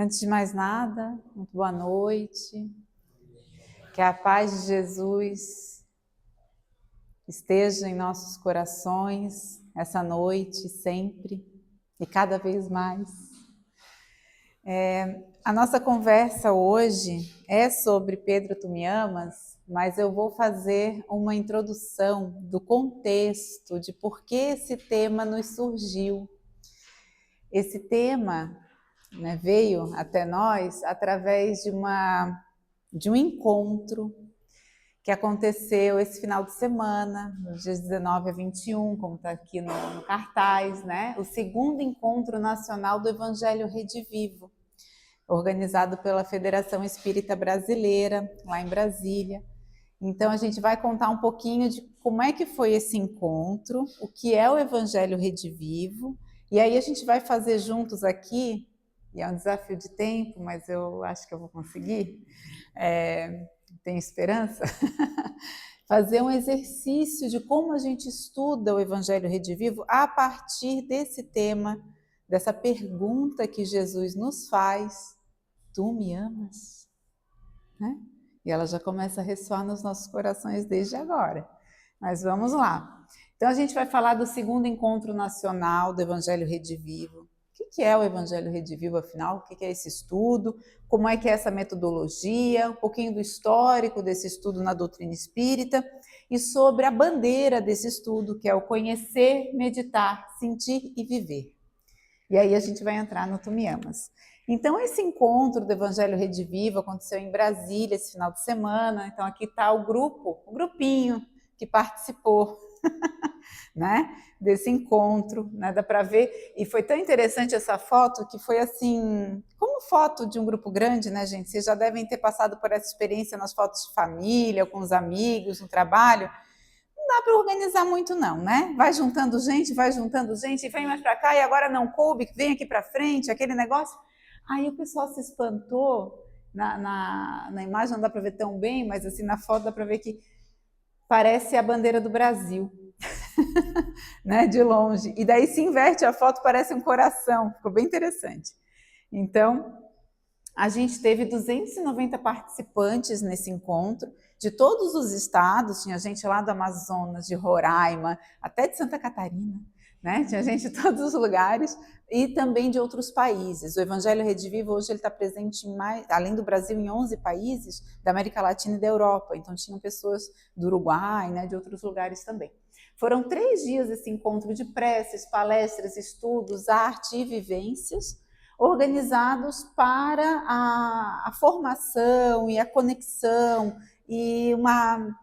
Antes de mais nada, muito boa noite. Que a paz de Jesus esteja em nossos corações essa noite, sempre e cada vez mais. A nossa conversa hoje é sobre Pedro, tu me amas, mas eu vou fazer uma introdução do contexto de por que esse tema nos surgiu. Esse tema, veio até nós através de um encontro que aconteceu esse final de semana, nos dias 19 a 21, como está aqui no cartaz, o segundo encontro nacional do Evangelho Rede Vivo, organizado pela Federação Espírita Brasileira, lá em Brasília. Então a gente vai contar um pouquinho de como é que foi esse encontro, o que é o Evangelho Rede Vivo, e aí a gente vai fazer juntos aqui, e é um desafio de tempo, mas eu acho que eu vou conseguir, tenho esperança, fazer um exercício de como a gente estuda o Evangelho Rede Vivo a partir desse tema, dessa pergunta que Jesus nos faz: tu me amas? E ela já começa a ressoar nos nossos corações desde agora. Mas vamos lá. Então a gente vai falar do segundo encontro nacional do Evangelho Rede Vivo. O que é o Evangelho Rede Vivo, afinal? O que é esse estudo? Como é que é essa metodologia? Um pouquinho do histórico desse estudo na doutrina espírita e sobre a bandeira desse estudo, que é o conhecer, meditar, sentir e viver. E aí a gente vai entrar no Tu Me Amas. Então esse encontro do Evangelho Rede Vivo aconteceu em Brasília esse final de semana. Então aqui está o grupinho que participou desse encontro, dá para ver. E foi tão interessante essa foto que foi assim, como foto de um grupo grande, gente? Vocês já devem ter passado por essa experiência nas fotos de família, com os amigos, no trabalho. Não dá para organizar muito não, vai juntando gente, e vem mais para cá, e agora não coube, vem aqui para frente, aquele negócio. Aí o pessoal se espantou, na imagem não dá para ver tão bem, mas assim na foto dá para ver que parece a bandeira do Brasil, de longe. E daí se inverte a foto, parece um coração, ficou bem interessante. Então, a gente teve 290 participantes nesse encontro, de todos os estados, tinha gente lá do Amazonas, de Roraima, até de Santa Catarina, tinha gente de todos os lugares e também de outros países. O Evangelho Rede Vivo hoje está presente, além do Brasil, em 11 países da América Latina e da Europa. Então tinham pessoas do Uruguai, de outros lugares também. Foram 3 dias esse encontro de preces, palestras, estudos, arte e vivências, organizados para a formação e a conexão e uma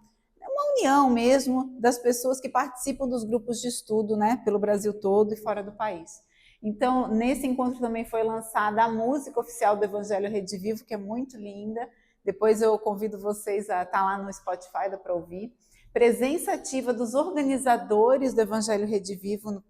união mesmo das pessoas que participam dos grupos de estudo, pelo Brasil todo e fora do país. Então, nesse encontro também foi lançada a música oficial do Evangelho Rede Vivo, que é muito linda. Depois eu convido vocês a estar lá no Spotify, dá para ouvir. Presença ativa dos organizadores do Evangelho Rede Vivo,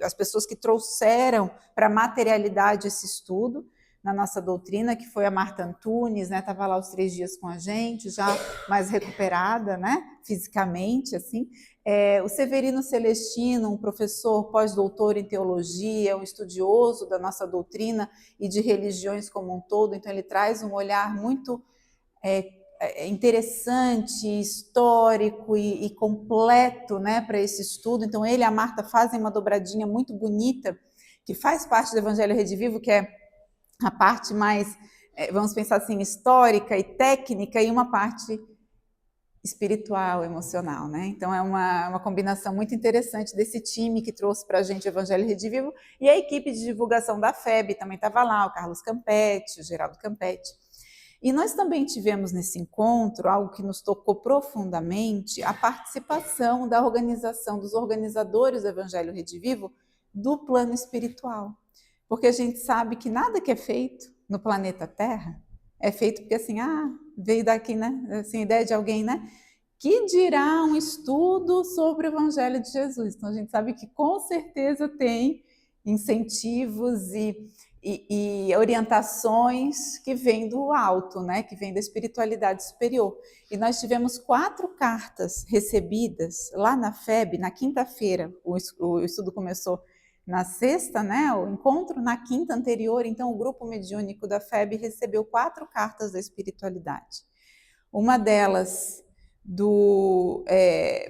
as pessoas que trouxeram para a materialidade esse estudo na nossa doutrina, que foi a Marta Antunes, estava lá os 3 dias com a gente, já mais recuperada, fisicamente, assim. O Severino Celestino, um professor pós-doutor em teologia, um estudioso da nossa doutrina e de religiões como um todo, então ele traz um olhar muito interessante, histórico e completo, para esse estudo. Então ele e a Marta fazem uma dobradinha muito bonita, que faz parte do Evangelho Rede Vivo, que é a parte mais, vamos pensar assim, histórica e técnica, e uma parte espiritual, emocional, Então é uma combinação muito interessante desse time que trouxe para a gente o Evangelho Rede Vivo, e a equipe de divulgação da FEB também estava lá, o Carlos Campetti, o Geraldo Campetti. E nós também tivemos nesse encontro algo que nos tocou profundamente, a participação da organização, dos organizadores do Evangelho Rede Vivo, do plano espiritual. Porque a gente sabe que nada que é feito no planeta Terra é feito porque assim, veio daqui, assim, ideia de alguém, que dirá um estudo sobre o Evangelho de Jesus. Então a gente sabe que com certeza tem incentivos e orientações que vêm do alto, que vêm da espiritualidade superior. E nós tivemos 4 cartas recebidas lá na FEB, na quinta-feira, o estudo começou na sexta, né, o encontro, na quinta anterior, então o grupo mediúnico da FEB recebeu 4 cartas da espiritualidade. Uma delas do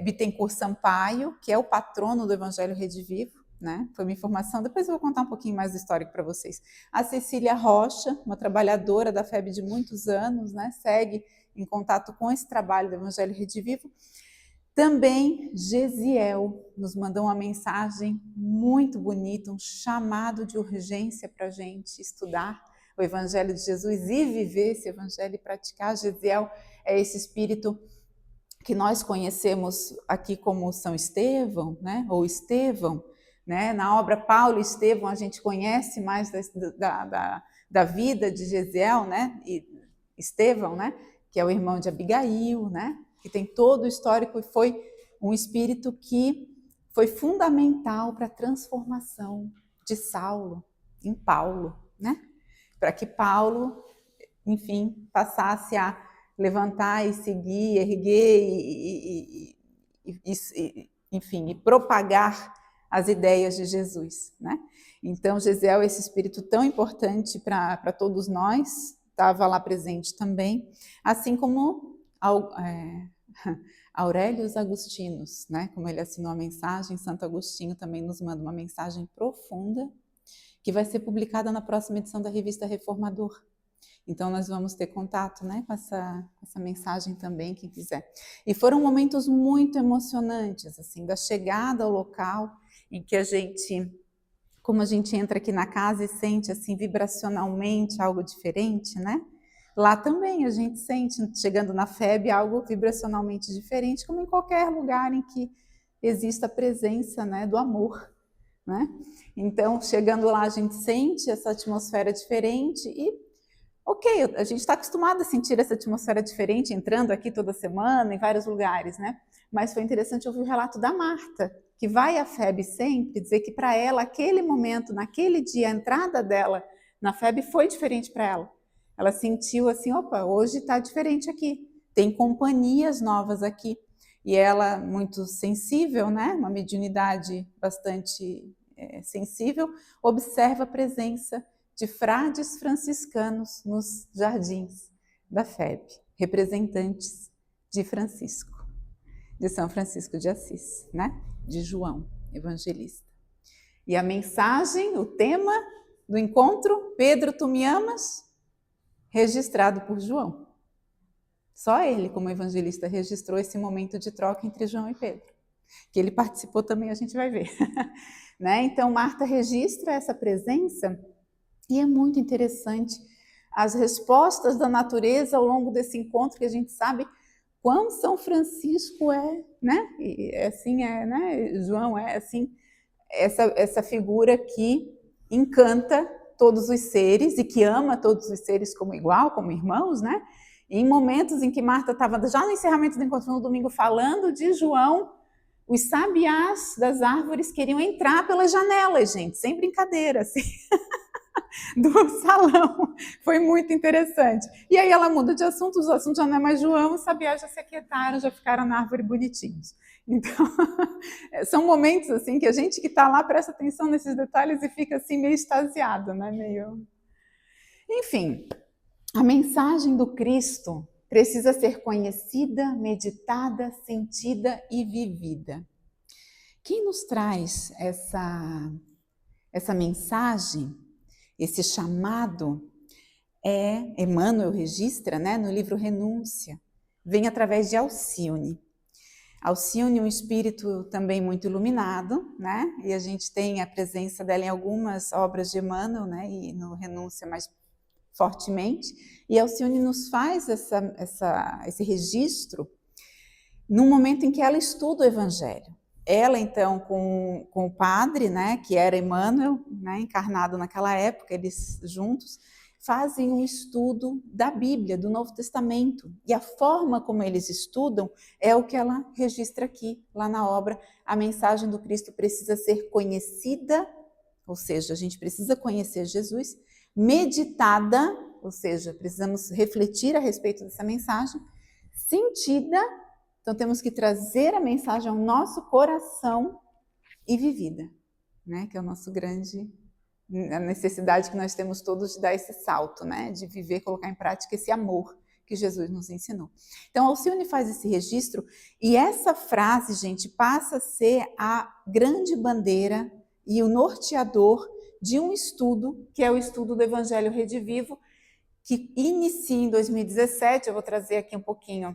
Bittencourt Sampaio, que é o patrono do Evangelho Rede Vivo, né? Foi uma informação, depois eu vou contar um pouquinho mais do histórico para vocês. A Cecília Rocha, uma trabalhadora da FEB de muitos anos, né? Segue em contato com esse trabalho do Evangelho Rede Vivo. Também Gesiel nos mandou uma mensagem muito bonita, um chamado de urgência para a gente estudar o Evangelho de Jesus e viver esse Evangelho e praticar. Gesiel é esse espírito que nós conhecemos aqui como São Estevão, né? Ou Estevão, né? Na obra Paulo e Estevão a gente conhece mais da vida de Gesiel, né? E Estevão, né? Que é o irmão de Abigail, né? Que tem todo o histórico e foi um espírito que foi fundamental para a transformação de Saulo em Paulo, né? Para que Paulo, enfim, passasse a levantar e seguir, erguer enfim, e propagar as ideias de Jesus, né? Então, Gesiel é esse espírito tão importante para todos nós, estava lá presente também, assim como Aurelius Agustinos, né? Como ele assinou a mensagem, Santo Agostinho também nos manda uma mensagem profunda, que vai ser publicada na próxima edição da revista Reformador. Então, nós vamos ter contato, né, com essa mensagem também, quem quiser. E foram momentos muito emocionantes, assim, da chegada ao local, em que a gente, como a gente entra aqui na casa e sente, assim, vibracionalmente algo diferente, né? Lá também a gente sente, chegando na FEB, algo vibracionalmente diferente, como em qualquer lugar em que exista a presença, né, do amor, né? Então, chegando lá, a gente sente essa atmosfera diferente e, ok, a gente está acostumado a sentir essa atmosfera diferente, entrando aqui toda semana, em vários lugares, né? Mas foi interessante ouvir o relato da Marta, que vai à FEB sempre, dizer que para ela, aquele momento, naquele dia, a entrada dela na FEB foi diferente para ela. Ela sentiu assim, opa, hoje está diferente aqui, tem companhias novas aqui. E ela, muito sensível, né? Uma mediunidade bastante sensível, observa a presença de frades franciscanos nos jardins da FEB, representantes de Francisco, de São Francisco de Assis, né? De João Evangelista. E a mensagem, o tema do encontro, Pedro, tu me amas? Registrado por João. Só ele, como evangelista, registrou esse momento de troca entre João e Pedro. Que ele participou também, a gente vai ver. Né? Então, Marta registra essa presença e é muito interessante as respostas da natureza ao longo desse encontro, que a gente sabe quão São Francisco é, né? E assim é, né? João é assim, essa figura que encanta todos os seres e que ama todos os seres como igual, como irmãos, né? E em momentos em que Marta estava já no encerramento do encontro no domingo falando de João, os sabiás das árvores queriam entrar pelas janelas, gente, sem brincadeira, assim, do salão. Foi muito interessante. E aí ela muda de assunto, os assuntos já não é mais João, os sabiás já se aquietaram, já ficaram na árvore bonitinhos. Então, são momentos assim que a gente que está lá presta atenção nesses detalhes e fica assim meio extasiado, né? Meio... Enfim, a mensagem do Cristo precisa ser conhecida, meditada, sentida e vivida. Quem nos traz essa mensagem, esse chamado, Emmanuel registra, né, no livro Renúncia, vem através de Alcione. Alcione é um espírito também muito iluminado, né, e a gente tem a presença dela em algumas obras de Emmanuel, né, e no Renúncia mais fortemente, e Alcione nos faz esse registro num momento em que ela estuda o Evangelho. Ela, então, com o padre, né, que era Emmanuel, né, encarnado naquela época, eles juntos, fazem um estudo da Bíblia, do Novo Testamento. E a forma como eles estudam é o que ela registra aqui, lá na obra. A mensagem do Cristo precisa ser conhecida, ou seja, a gente precisa conhecer Jesus, meditada, ou seja, precisamos refletir a respeito dessa mensagem, sentida, então temos que trazer a mensagem ao nosso coração e vivida. né? Que é o nosso grande, a necessidade que nós temos todos de dar esse salto, né? De viver, colocar em prática esse amor que Jesus nos ensinou. Então, Alcione faz esse registro e essa frase, gente, passa a ser a grande bandeira e o norteador de um estudo, que é o estudo do Evangelho Redivivo, que inicia em 2017, eu vou trazer aqui um pouquinho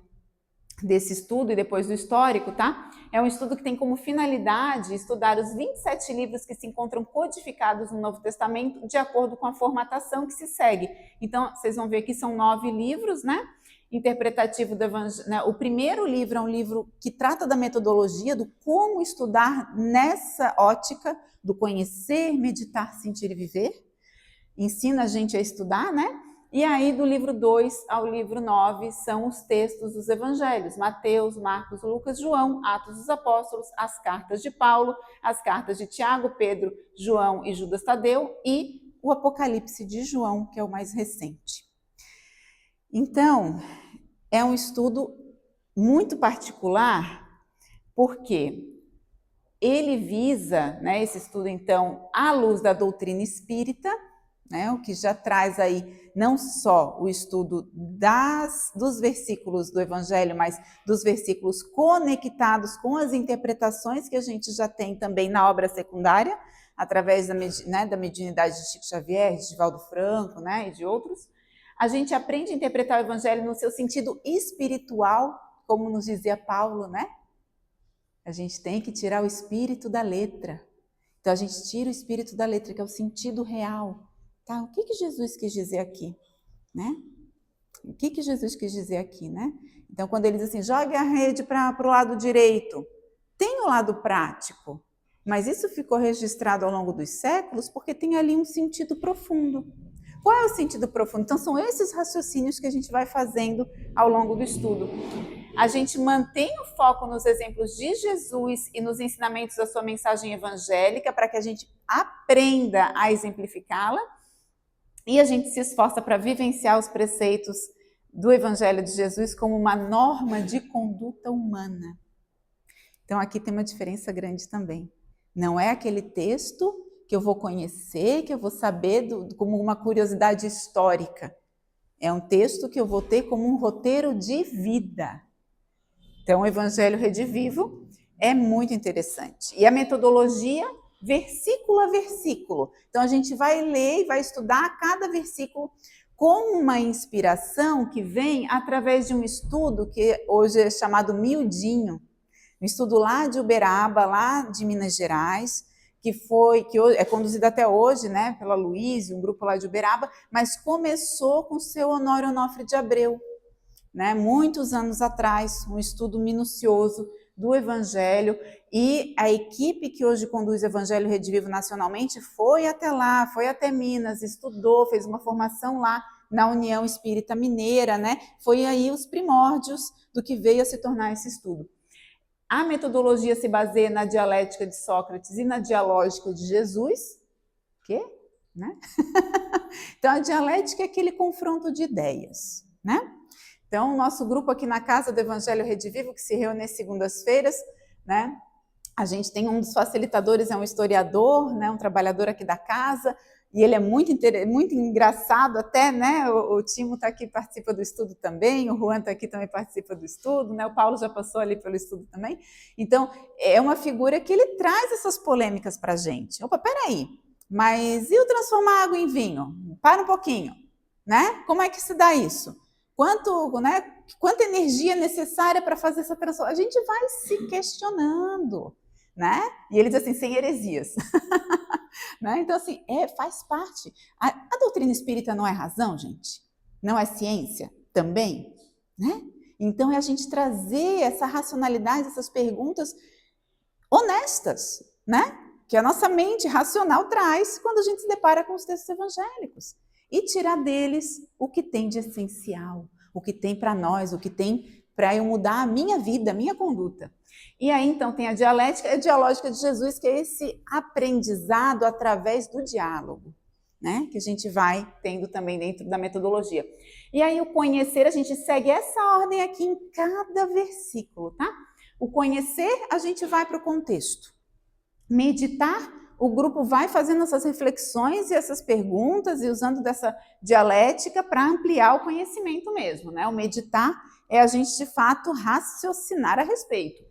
desse estudo e depois do histórico, tá? É um estudo que tem como finalidade estudar os 27 livros que se encontram codificados no Novo Testamento de acordo com a formatação que se segue. Então, vocês vão ver que são 9 livros, né? Interpretativo do Evangelho, né? O primeiro livro é um livro que trata da metodologia, do como estudar nessa ótica do conhecer, meditar, sentir e viver. Ensina a gente a estudar, né? E aí, do livro 2 ao livro 9, são os textos dos evangelhos, Mateus, Marcos, Lucas, João, Atos dos Apóstolos, as cartas de Paulo, as cartas de Tiago, Pedro, João e Judas Tadeu, e o Apocalipse de João, que é o mais recente. Então, é um estudo muito particular, porque ele visa, né, esse estudo, então, à luz da doutrina espírita, né, o que já traz aí não só o estudo dos versículos do Evangelho, mas dos versículos conectados com as interpretações que a gente já tem também na obra secundária, através da mediunidade de Chico Xavier, de Divaldo Franco, né, e de outros. A gente aprende a interpretar o Evangelho no seu sentido espiritual, como nos dizia Paulo, né? A gente tem que tirar o espírito da letra. Então, a gente tira o espírito da letra, que é o sentido real. Tá? O que Jesus quis dizer aqui, né? O que Jesus quis dizer aqui, né? Então, quando ele diz assim, jogue a rede para o lado direito, tem o lado prático, mas isso ficou registrado ao longo dos séculos porque tem ali um sentido profundo. Qual é o sentido profundo? Então, são esses raciocínios que a gente vai fazendo ao longo do estudo. A gente mantém o foco nos exemplos de Jesus e nos ensinamentos da sua mensagem evangélica para que a gente aprenda a exemplificá-la. E a gente se esforça para vivenciar os preceitos do Evangelho de Jesus como uma norma de conduta humana. Então, aqui tem uma diferença grande também. Não é aquele texto que eu vou conhecer, que eu vou saber como uma curiosidade histórica. É um texto que eu vou ter como um roteiro de vida. Então, o Evangelho Redivivo é muito interessante. E a metodologia, versículo a versículo. Então, a gente vai ler e vai estudar cada versículo com uma inspiração que vem através de um estudo que hoje é chamado miudinho. Um estudo lá de Uberaba, lá de Minas Gerais, que é conduzido até hoje, né, pela Luísa, um grupo lá de Uberaba, mas começou com o seu Honório Onofre de Abreu, né, muitos anos atrás, um estudo minucioso do Evangelho, e a equipe que hoje conduz o Evangelho Redivivo nacionalmente foi até lá, foi até Minas, estudou, fez uma formação lá na União Espírita Mineira, né? Foi aí os primórdios do que veio a se tornar esse estudo. A metodologia se baseia na dialética de Sócrates e na dialógica de Jesus. Quê? Né? Então, a dialética é aquele confronto de ideias, né? Então, o nosso grupo aqui na Casa do Evangelho Redivivo, que se reúne às segundas-feiras, né? A gente tem um dos facilitadores, é um historiador, né? Um trabalhador aqui da casa, e ele é muito engraçado até, né? O Timo está aqui, participa do estudo também, o Juan está aqui também, participa do estudo, né? O Paulo já passou ali pelo estudo também. Então, é uma figura que ele traz essas polêmicas para a gente. Opa, peraí, mas e o transformar água em vinho? Para um pouquinho, né? Como é que se dá isso? Quanta energia é necessária para fazer essa transformação? A gente vai se questionando, né? E ele diz assim, sem heresias. Né? Então, assim, faz parte. A doutrina espírita não é razão, gente? Não é ciência também? Né? Então, é a gente trazer essa racionalidade, essas perguntas honestas, né? Que a nossa mente racional traz quando a gente se depara com os textos evangélicos. E tirar deles o que tem de essencial, o que tem para nós, o que tem para eu mudar a minha vida, a minha conduta. E aí, então, tem a dialética e a dialógica de Jesus, que é esse aprendizado através do diálogo, né? Que a gente vai tendo também dentro da metodologia. E aí, o conhecer, a gente segue essa ordem aqui em cada versículo, tá? O conhecer, a gente vai para o contexto. Meditar, o grupo vai fazendo essas reflexões e essas perguntas e usando dessa dialética para ampliar o conhecimento mesmo, né? O meditar é a gente, de fato, raciocinar a respeito.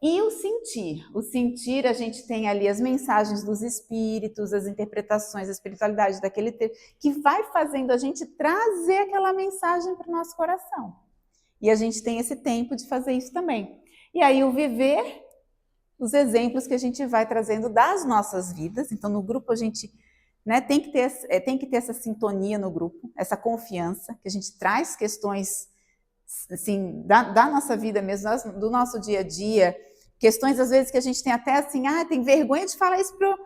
E o sentir, a gente tem ali as mensagens dos espíritos, as interpretações, a espiritualidade daquele texto, que vai fazendo a gente trazer aquela mensagem para o nosso coração. E a gente tem esse tempo de fazer isso também. E aí o viver, os exemplos que a gente vai trazendo das nossas vidas. Então, no grupo a gente, né, tem que ter essa sintonia no grupo, essa confiança, que a gente traz questões assim, da nossa vida mesmo, do nosso dia a dia, questões às vezes que a gente tem até assim, tem vergonha de falar isso pro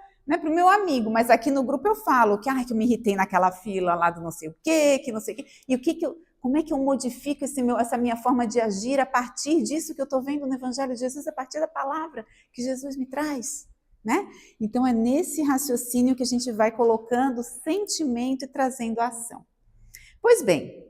meu amigo, mas aqui no grupo eu falo que eu me irritei naquela fila lá do não sei o quê, que não sei o quê, e como é que eu modifico essa minha forma de agir a partir disso que eu estou vendo no Evangelho de Jesus, a partir da palavra que Jesus me traz, né? Então é nesse raciocínio que a gente vai colocando sentimento e trazendo ação. Pois bem,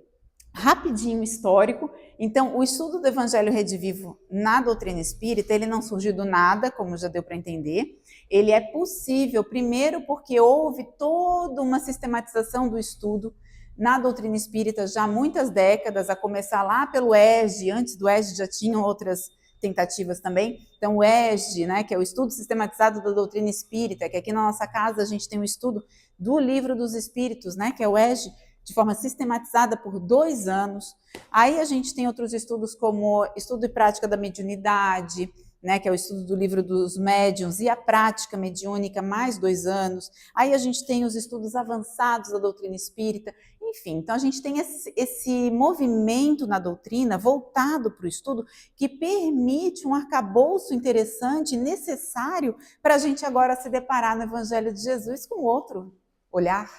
rapidinho histórico. Então, o estudo do Evangelho Redivivo na doutrina espírita, ele não surgiu do nada, como já deu para entender. Ele é possível, primeiro, porque houve toda uma sistematização do estudo na doutrina espírita já há muitas décadas, a começar lá pelo ESD. Antes do ESD já tinham outras tentativas também. Então, o ESD, né, que é o estudo sistematizado da doutrina espírita, que aqui na nossa casa a gente tem um estudo do Livro dos Espíritos, né, que é o ESD, de forma sistematizada por 2 anos. Aí a gente tem outros estudos como estudo e prática da mediunidade, né, que é o estudo do livro dos médiuns, e a prática mediúnica, mais 2 anos. Aí a gente tem os estudos avançados da doutrina espírita. Enfim, então a gente tem esse movimento na doutrina voltado para o estudo que permite um arcabouço interessante, necessário, para a gente agora se deparar no Evangelho de Jesus com outro olhar,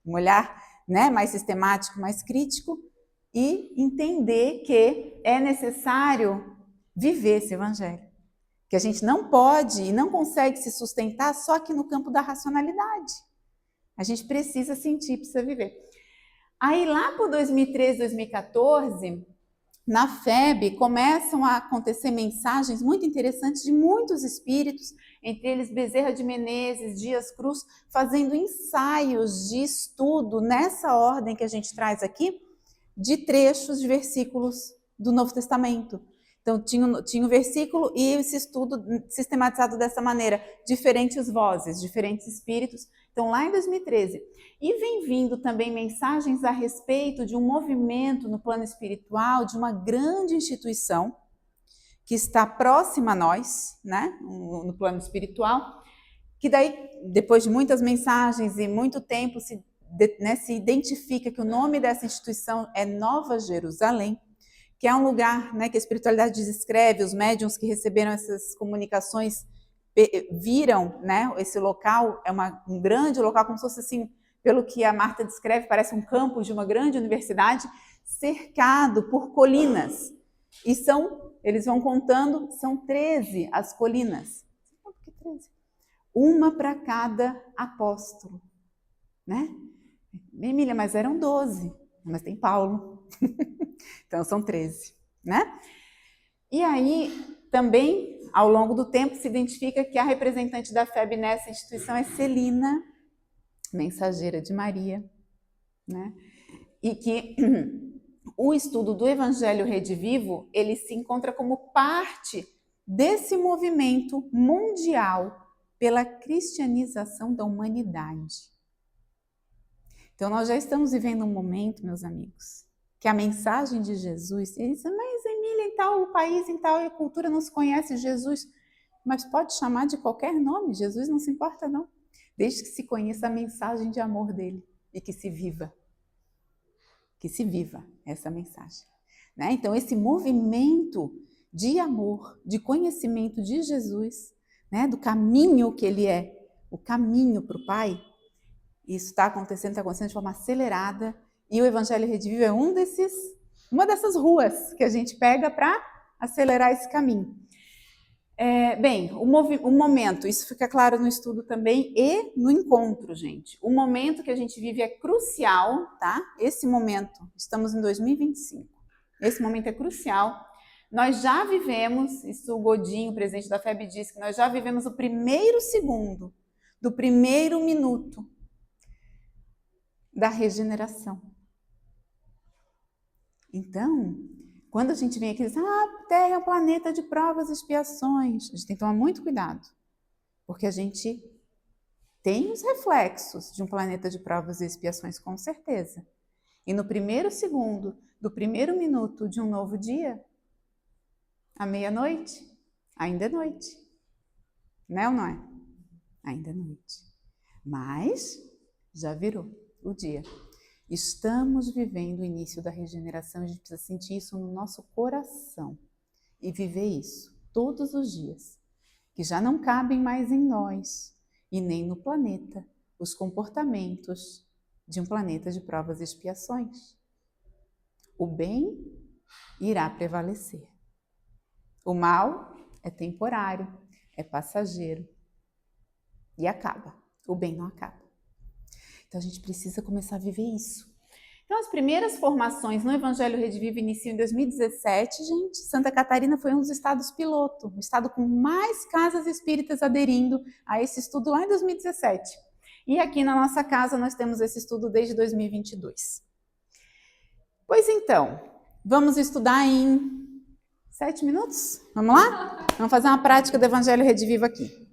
um olhar, né, mais sistemático, mais crítico, e entender que é necessário viver esse evangelho. Que a gente não pode e não consegue se sustentar só aqui no campo da racionalidade. A gente precisa sentir, precisa viver. Aí lá por 2013, 2014, na FEB começam a acontecer mensagens muito interessantes de muitos espíritos, entre eles Bezerra de Menezes, Dias Cruz, fazendo ensaios de estudo nessa ordem que a gente traz aqui, de trechos de versículos do Novo Testamento. Então tinha o versículo e esse estudo sistematizado dessa maneira, diferentes vozes, diferentes espíritos. Então lá em 2013, e vem vindo também mensagens a respeito de um movimento no plano espiritual, de uma grande instituição que está próxima a nós, né, no plano espiritual, que daí, depois de muitas mensagens e muito tempo, se identifica que o nome dessa instituição é Nova Jerusalém, que é um lugar, né, que a espiritualidade descreve, os médiuns que receberam essas comunicações viram, né, esse local, é um grande local, como se fosse assim, pelo que a Marta descreve, parece um campus de uma grande universidade, cercado por colinas. E eles vão contando, são 13 as colinas. Por que 13? Uma para cada apóstolo, né? Emília, mas eram 12, mas tem Paulo. Então são 13, né? E aí, também, ao longo do tempo, se identifica que a representante da FEB nessa instituição é Celina, mensageira de Maria, né? E que o estudo do Evangelho Redivivo, ele se encontra como parte desse movimento mundial pela cristianização da humanidade. Então, nós já estamos vivendo um momento, meus amigos, que a mensagem de Jesus, ele diz, mas Emília, em tal país, em tal cultura não se conhece Jesus, mas pode chamar de qualquer nome, Jesus não se importa não, desde que se conheça a mensagem de amor dele e que se viva essa mensagem, né? Então esse movimento de amor, de conhecimento de Jesus, né, do caminho que ele é, o caminho para o Pai, isso está acontecendo de forma acelerada, e o Evangelho Redivivo é uma dessas ruas que a gente pega para acelerar esse caminho. Bem, o momento, isso fica claro no estudo também e no encontro, gente. O momento que a gente vive é crucial, tá? Esse momento, estamos em 2025, esse momento é crucial. Nós já vivemos, isso o Godinho, presidente da FEB, disse que nós já vivemos o primeiro segundo do primeiro minuto da regeneração. Então, quando a gente vem aqui e diz, a Terra é um planeta de provas e expiações, a gente tem que tomar muito cuidado, porque a gente tem os reflexos de um planeta de provas e expiações, com certeza. E no primeiro segundo do primeiro minuto de um novo dia, à meia-noite, ainda é noite. Né ou não é? Ainda é noite. Mas já virou o dia. Estamos vivendo o início da regeneração, a gente precisa sentir isso no nosso coração e viver isso todos os dias, que já não cabem mais em nós e nem no planeta os comportamentos de um planeta de provas e expiações. O bem irá prevalecer. O mal é temporário, é passageiro e acaba. O bem não acaba. Então a gente precisa começar a viver isso. Então as primeiras formações no Evangelho Rede Viva iniciam em 2017, gente. Santa Catarina foi um dos estados piloto, o estado com mais casas espíritas aderindo a esse estudo lá em 2017. E aqui na nossa casa nós temos esse estudo desde 2022. Pois então, vamos estudar em 7 minutos? Vamos lá? Vamos fazer uma prática do Evangelho Rede Viva aqui.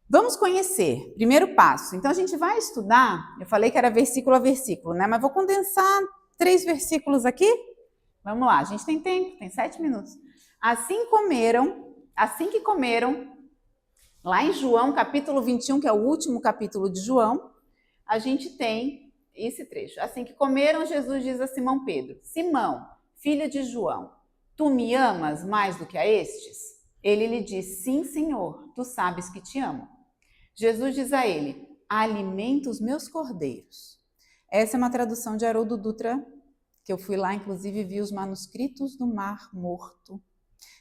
Vamos conhecer, primeiro passo. Então a gente vai estudar, eu falei que era versículo a versículo, né? Mas vou condensar 3 versículos aqui. Vamos lá, a gente tem tempo, tem 7 minutos. Assim que comeram, lá em João, capítulo 21, que é o último capítulo de João, a gente tem esse trecho. Assim que comeram, Jesus diz a Simão Pedro, Simão, filho de João, tu me amas mais do que a estes? Ele lhe diz, sim, Senhor, tu sabes que te amo. Jesus diz a ele, alimenta os meus cordeiros. Essa é uma tradução de Haroldo Dutra, que eu fui lá, inclusive, vi os manuscritos do Mar Morto,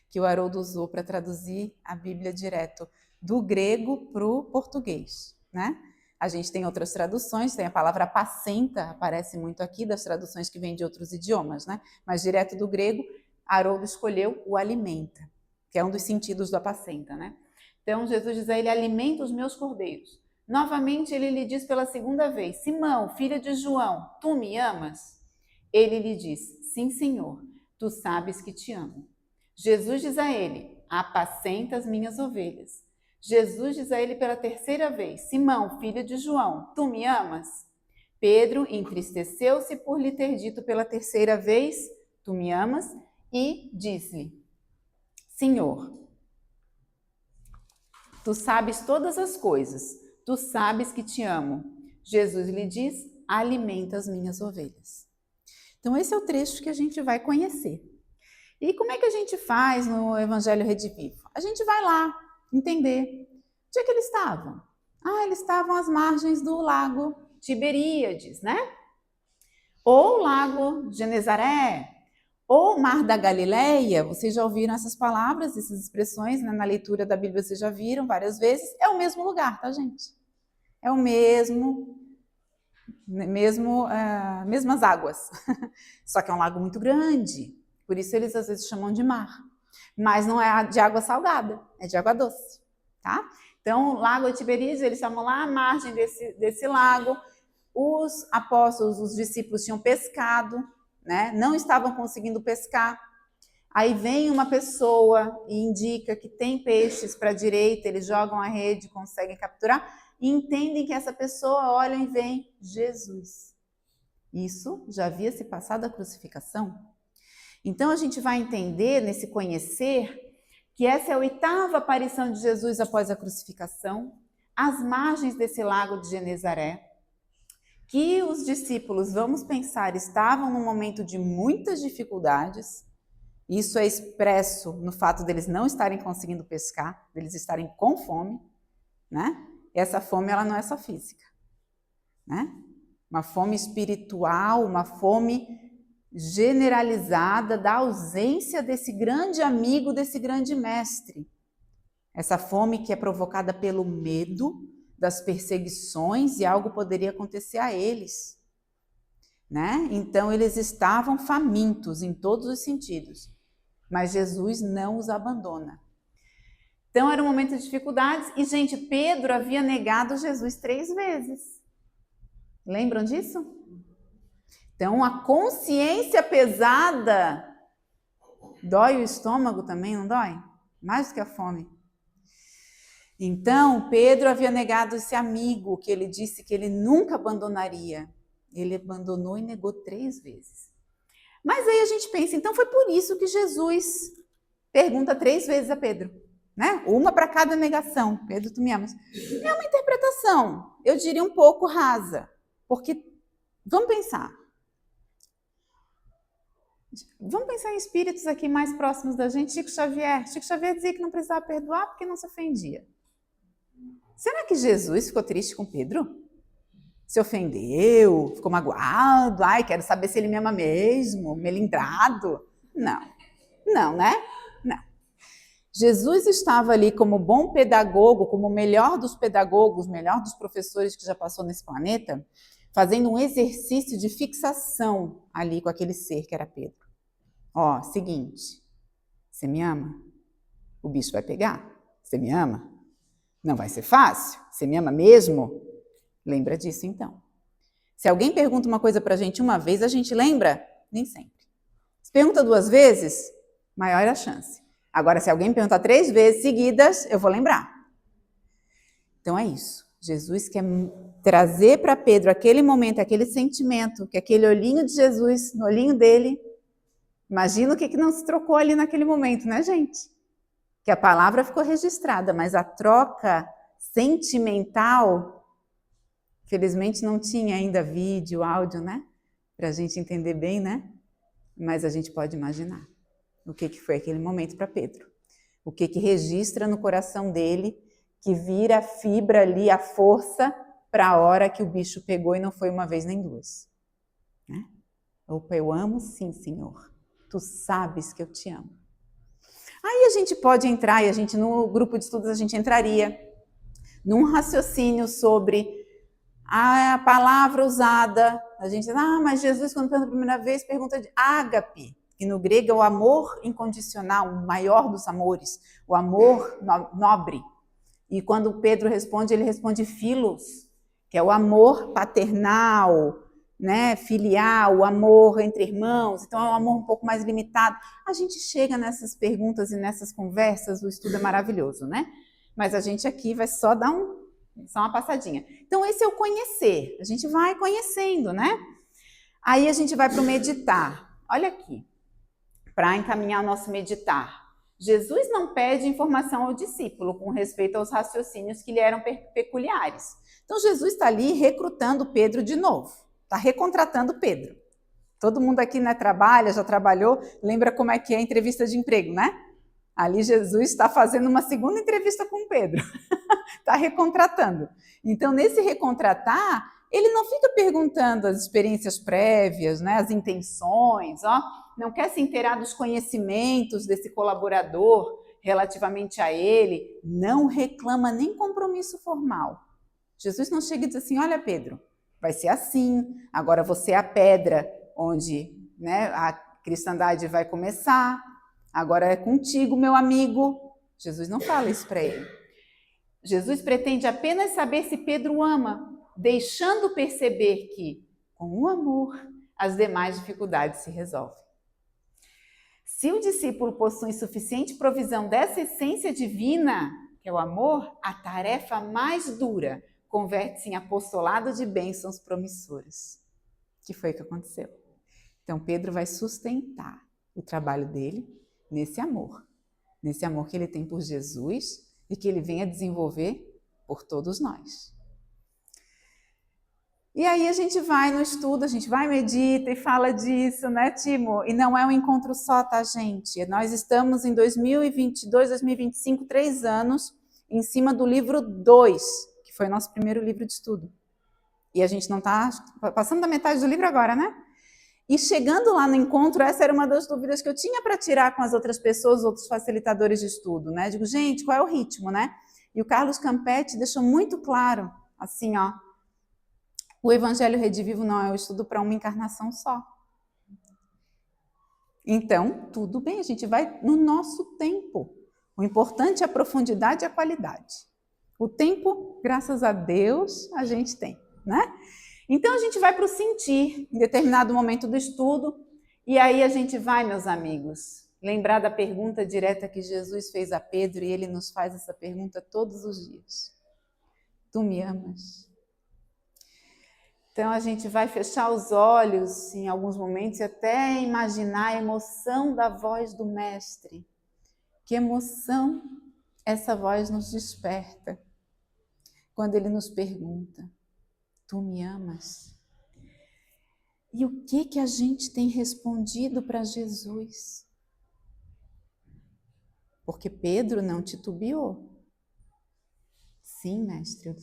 que o Haroldo usou para traduzir a Bíblia direto do grego para o português, né? A gente tem outras traduções, tem a palavra apacenta, aparece muito aqui, das traduções que vêm de outros idiomas, né? Mas direto do grego, Haroldo escolheu o alimenta, que é um dos sentidos do apacenta, né? Então, Jesus diz a ele, alimenta os meus cordeiros. Novamente, ele lhe diz pela segunda vez, Simão, filho de João, tu me amas? Ele lhe diz, sim, Senhor, tu sabes que te amo. Jesus diz a ele, apacenta as minhas ovelhas. Jesus diz a ele pela terceira vez, Simão, filho de João, tu me amas? Pedro entristeceu-se por lhe ter dito pela terceira vez, tu me amas? E disse-lhe, Senhor, tu sabes todas as coisas, tu sabes que te amo. Jesus lhe diz, alimenta as minhas ovelhas. Então esse é o trecho que a gente vai conhecer. E como é que a gente faz no Evangelho Rede Viva? A gente vai lá entender. Onde é que eles estavam? Eles estavam às margens do lago Tiberíades, né? Ou lago Genezaré, ou Mar da Galileia. Vocês já ouviram essas palavras, essas expressões, né? Na leitura da Bíblia vocês já viram várias vezes. É o mesmo lugar, tá, gente? É o mesmas águas. Só que é um lago muito grande. Por isso eles às vezes chamam de mar. Mas não é de água salgada, é de água doce, tá? Então, o lago Tiberíades, eles estavam lá à margem desse lago. Os apóstolos, os discípulos tinham pescado, né? Não estavam conseguindo pescar. Aí vem uma pessoa e indica que tem peixes para a direita, eles jogam a rede, conseguem capturar, e entendem que essa pessoa olha e vem Jesus. Isso já havia se passado a crucificação. Então a gente vai entender nesse conhecer que essa é a 8ª aparição de Jesus após a crucificação, às margens desse lago de Genezaré, que os discípulos, vamos pensar, estavam num momento de muitas dificuldades. Isso é expresso no fato deles não estarem conseguindo pescar, deles estarem com fome, né? Essa fome, ela não é só física, né? Uma fome espiritual, uma fome generalizada da ausência desse grande amigo, desse grande mestre. Essa fome que é provocada pelo medo das perseguições e algo poderia acontecer a eles, né? Então eles estavam famintos em todos os sentidos, mas Jesus não os abandona. Então era um momento de dificuldades e, gente, Pedro havia negado Jesus 3 vezes. Lembram disso? Então a consciência pesada dói o estômago também, não dói? Mais do que a fome. Então Pedro havia negado esse amigo que ele disse que ele nunca abandonaria. Ele abandonou e negou 3 vezes. Mas aí a gente pensa, então foi por isso que Jesus pergunta 3 vezes a Pedro, né? Uma para cada negação. Pedro, tu me amas? É uma interpretação, eu diria um pouco rasa, porque vamos pensar em espíritos aqui mais próximos da gente. Chico Xavier dizia que não precisava perdoar porque não se ofendia. Será que Jesus ficou triste com Pedro? Se ofendeu? Ficou magoado? Ai, quero saber se ele me ama mesmo, melindrado? Não, né? Não. Jesus estava ali como bom pedagogo, como o melhor dos pedagogos, melhor dos professores que já passou nesse planeta, fazendo um exercício de fixação ali com aquele ser que era Pedro. Ó, seguinte, você me ama? O bicho vai pegar? Você me ama? Não vai ser fácil? Você me ama mesmo? Lembra disso, então. Se alguém pergunta uma coisa pra gente uma vez, a gente lembra? Nem sempre. Se pergunta 2 vezes, maior é a chance. Agora, se alguém me perguntar 3 vezes seguidas, eu vou lembrar. Então é isso. Jesus quer trazer para Pedro aquele momento, aquele sentimento, que aquele olhinho de Jesus, no olhinho dele, imagina o que não se trocou ali naquele momento, né, gente? Que a palavra ficou registrada, mas a troca sentimental, felizmente não tinha ainda vídeo, áudio, né? Para a gente entender bem, né? Mas a gente pode imaginar o que foi aquele momento para Pedro. O que registra no coração dele, que vira a fibra ali, a força, para a hora que o bicho pegou e não foi uma vez nem 2. Né? Opa, eu amo sim, Senhor. Tu sabes que eu te amo. Aí a gente pode entrar, e a gente no grupo de estudos a gente entraria num raciocínio sobre a palavra usada. A gente diz, mas Jesus, quando pergunta a primeira vez, pergunta de ágape, que no grego é o amor incondicional, o maior dos amores, o amor nobre. E quando Pedro responde, ele responde filos, que é o amor paternal, né, filial, o amor entre irmãos. Então é um amor um pouco mais limitado. A gente chega nessas perguntas e nessas conversas, o estudo é maravilhoso, né? Mas a gente aqui vai só dar só uma passadinha. Então esse é o conhecer. A gente vai conhecendo, né? Aí a gente vai para o meditar. Olha aqui, para encaminhar o nosso meditar. Jesus não pede informação ao discípulo com respeito aos raciocínios que lhe eram peculiares. Então Jesus está ali recrutando Pedro de novo. Está recontratando Pedro. Todo mundo aqui, né, trabalha, já trabalhou, lembra como é que é a entrevista de emprego, né? Ali Jesus está fazendo uma segunda entrevista com Pedro. Está recontratando. Então, nesse recontratar, ele não fica perguntando as experiências prévias, né, as intenções, não quer se inteirar dos conhecimentos desse colaborador relativamente a ele, não reclama nem compromisso formal. Jesus não chega e diz assim, olha Pedro, vai ser assim, agora você é a pedra onde, né, a cristandade vai começar, agora é contigo, meu amigo. Jesus não fala isso para ele. Jesus pretende apenas saber se Pedro ama, deixando perceber que, com o amor, as demais dificuldades se resolvem. Se o discípulo possui suficiente provisão dessa essência divina, que é o amor, a tarefa mais dura converte-se em apostolado de bênçãos promissoras. Que foi o que aconteceu. Então Pedro vai sustentar o trabalho dele nesse amor que ele tem por Jesus e que ele vem a desenvolver por todos nós. E aí a gente vai no estudo, a gente vai, medita e fala disso, né, Timo? E não é um encontro só, tá, gente? Nós estamos em 2022, 2025, 3 anos, em cima do livro 2, que foi nosso primeiro livro de estudo. E a gente não está passando da metade do livro agora, né? E chegando lá no encontro, essa era uma das dúvidas que eu tinha para tirar com as outras pessoas, outros facilitadores de estudo, né? Digo, gente, qual é o ritmo, né? E o Carlos Campetti deixou muito claro, assim, o Evangelho Redivivo não é o estudo para uma encarnação só. Então, tudo bem, a gente vai no nosso tempo. O importante é a profundidade e a qualidade. O tempo, graças a Deus, a gente tem, né? Então a gente vai para o sentir em determinado momento do estudo, e aí a gente vai, meus amigos, lembrar da pergunta direta que Jesus fez a Pedro, e ele nos faz essa pergunta todos os dias. Tu me amas? Então a gente vai fechar os olhos em alguns momentos e até imaginar a emoção da voz do Mestre. Que emoção essa voz nos desperta quando ele nos pergunta: tu me amas? E o que a gente tem respondido para Jesus? Porque Pedro não titubeou. Sim, mestre,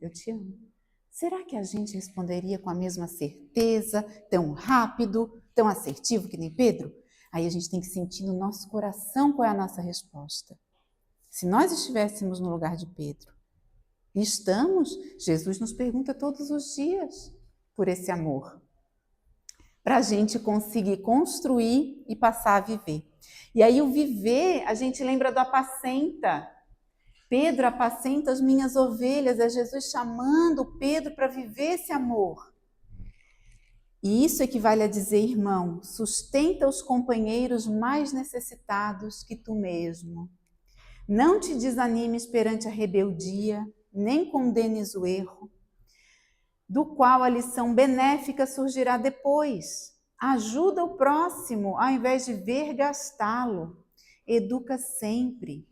eu te amo. Será que a gente responderia com a mesma certeza, tão rápido, tão assertivo que nem Pedro? Aí a gente tem que sentir no nosso coração qual é a nossa resposta. Se nós estivéssemos no lugar de Pedro, e estamos, Jesus nos pergunta todos os dias por esse amor, para a gente conseguir construir e passar a viver. E aí o viver, a gente lembra do apacenta. Pedro, apacenta as minhas ovelhas, é Jesus chamando Pedro para viver esse amor. E isso equivale a dizer, irmão, sustenta os companheiros mais necessitados que tu mesmo. Não te desanimes perante a rebeldia, nem condenes o erro, do qual a lição benéfica surgirá depois. Ajuda o próximo ao invés de vergastá-lo. Educa sempre.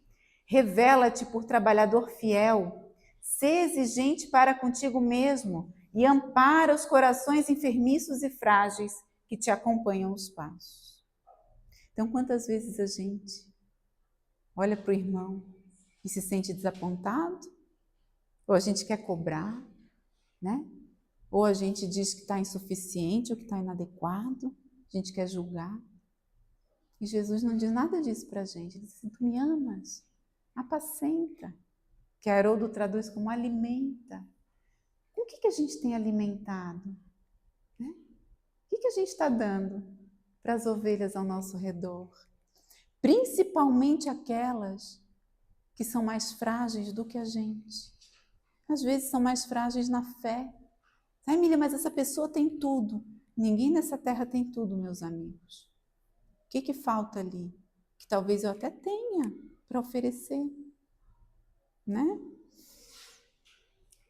Revela-te por trabalhador fiel. Sê exigente para contigo mesmo e ampara os corações enfermiços e frágeis que te acompanham os passos. Então, quantas vezes a gente olha para o irmão e se sente desapontado? Ou a gente quer cobrar, né? Ou a gente diz que está insuficiente ou que está inadequado, a gente quer julgar. E Jesus não diz nada disso para a gente. Ele diz assim, tu me amas, apacenta. Que Haroldo traduz como alimenta. Com o que a gente tem alimentado? Né? O que a gente está dando para as ovelhas ao nosso redor? Principalmente aquelas que são mais frágeis do que a gente. Às vezes são mais frágeis na fé. Ai, Emília, mas essa pessoa tem tudo. Ninguém nessa terra tem tudo, meus amigos. O que falta ali? Que talvez eu até tenha para oferecer, né?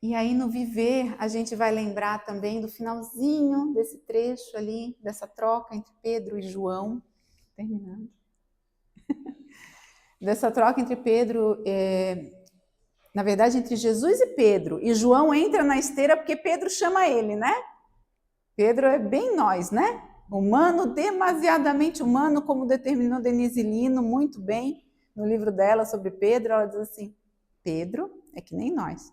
E aí no viver, a gente vai lembrar também do finalzinho desse trecho ali, dessa troca entre Pedro e João. Terminando. Dessa troca entre Pedro... Na verdade, entre Jesus e Pedro. E João entra na esteira porque Pedro chama ele, né? Pedro é bem nós, né? Humano, demasiadamente humano, como determinou Denise Lino muito bem no livro dela sobre Pedro. Ela diz assim, Pedro é que nem nós.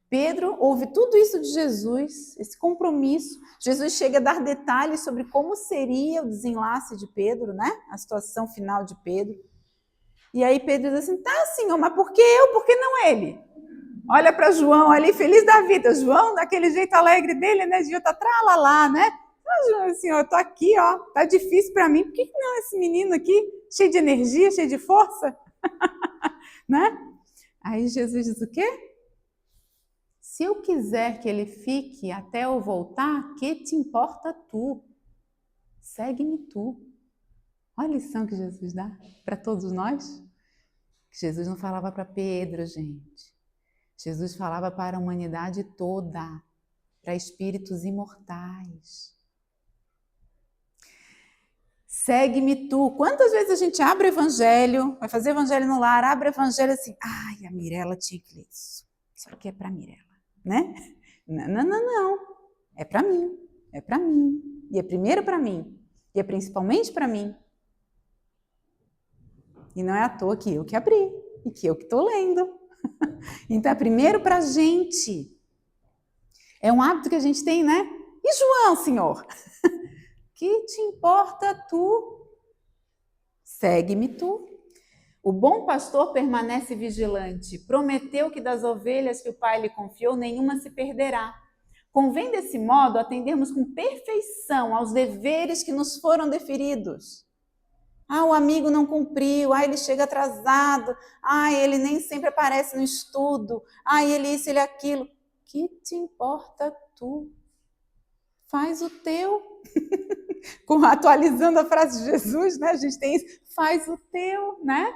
Pedro ouve tudo isso de Jesus, esse compromisso. Jesus chega a dar detalhes sobre como seria o desenlace de Pedro, né? A situação final de Pedro. E aí Pedro diz assim, tá, Senhor, mas por que eu? Por que não ele? Olha para João ali, feliz da vida. João, daquele jeito alegre dele, né? Devia estar tralalá, né? Ah, Senhor, eu tô aqui, ó, tá difícil para mim. Por que não esse menino aqui, cheio de energia, cheio de força? Né? Aí Jesus diz o quê? Se eu quiser que ele fique até eu voltar, que te importa tu? Segue-me tu. Olha a lição que Jesus dá para todos nós. Jesus não falava para Pedro, gente. Jesus falava para a humanidade toda, para espíritos imortais. Segue-me tu. Quantas vezes a gente abre o evangelho, vai fazer evangelho no lar, abre o evangelho assim, ai, a Mirella tinha que ler isso. Isso aqui é para a Mirella, né? Não. É para mim. É para mim. E é primeiro para mim. E é principalmente para mim. E não é à toa que eu que abri e que eu que estou lendo. Então é primeiro para a gente. É um hábito que a gente tem, né? E João, Senhor? Que te importa tu? Segue-me tu. O bom pastor permanece vigilante. Prometeu que das ovelhas que o Pai lhe confiou, nenhuma se perderá. Convém desse modo atendermos com perfeição aos deveres que nos foram deferidos. Ah, o amigo não cumpriu, ah, ele chega atrasado, ah, ele nem sempre aparece no estudo, ah, ele isso, ele aquilo. Que te importa tu? Faz o teu. Atualizando a frase de Jesus, né? A gente tem isso, faz o teu, né?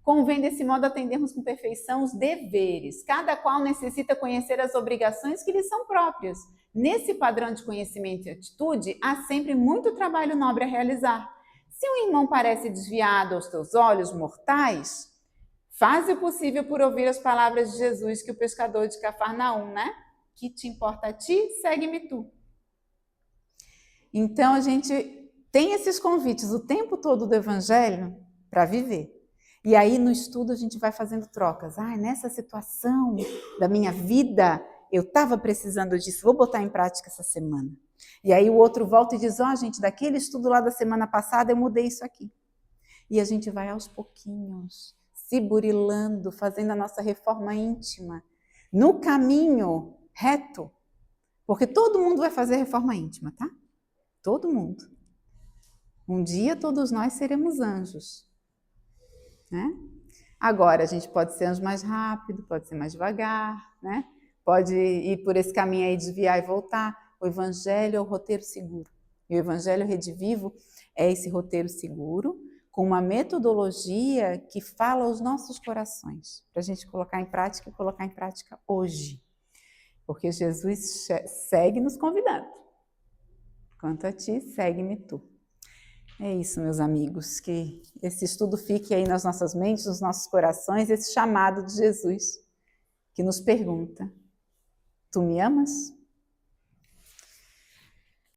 Convém desse modo atendermos com perfeição os deveres. Cada qual necessita conhecer as obrigações que lhe são próprias. Nesse padrão de conhecimento e atitude, há sempre muito trabalho nobre a realizar. Se um irmão parece desviado aos teus olhos mortais, faz o possível por ouvir as palavras de Jesus que o pescador de Cafarnaum, né? Que te importa a ti, segue-me tu. Então a gente tem esses convites o tempo todo do Evangelho para viver. E aí no estudo a gente vai fazendo trocas. Ah, nessa situação da minha vida, eu estava precisando disso, vou botar em prática essa semana. E aí o outro volta e diz, ó, gente, daquele estudo lá da semana passada eu mudei isso aqui. E a gente vai aos pouquinhos, se burilando, fazendo a nossa reforma íntima, no caminho reto. Porque todo mundo vai fazer reforma íntima, tá? Todo mundo. Um dia todos nós seremos anjos, né? Agora, a gente pode ser anjo mais rápido, pode ser mais devagar, né? Pode ir por esse caminho aí, desviar e voltar. O Evangelho é o roteiro seguro. E o Evangelho Redivivo é esse roteiro seguro, com uma metodologia que fala aos nossos corações, para a gente colocar em prática e colocar em prática hoje. Porque Jesus segue nos convidando. Quanto a ti, segue-me tu. É isso, meus amigos, que esse estudo fique aí nas nossas mentes, nos nossos corações, esse chamado de Jesus, que nos pergunta, tu me amas?